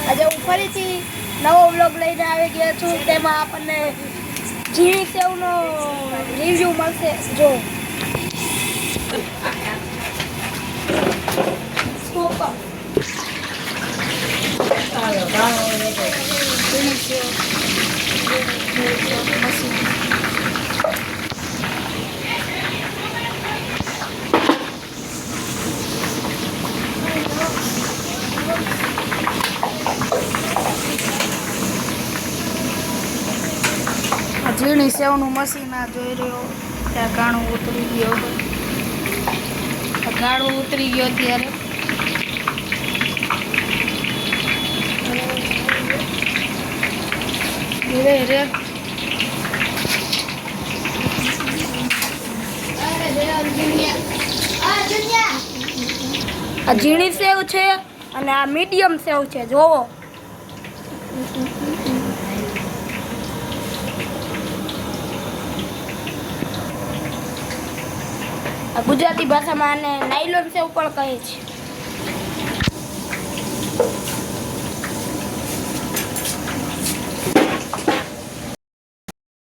આજે હું ફરીથી નવો વ્લોગ લઈને આવી ગયો છું. તેમાં આપણને ઝીણી સેવનો રિવ્યૂ મળશે. જો ઝીણી સેવનું મશીન આ જોઈ રહ્યો. ત્યાં ગાણું ઉતરી ગયો. ગાળું ઉતરી ગયો ત્યારે આ ઝીણી સેવ છે અને આ મીડિયમ સેવ છે. જોવો ગુજરાતી ભાષામાં આને નાયલોન સેવ પણ કહે છે.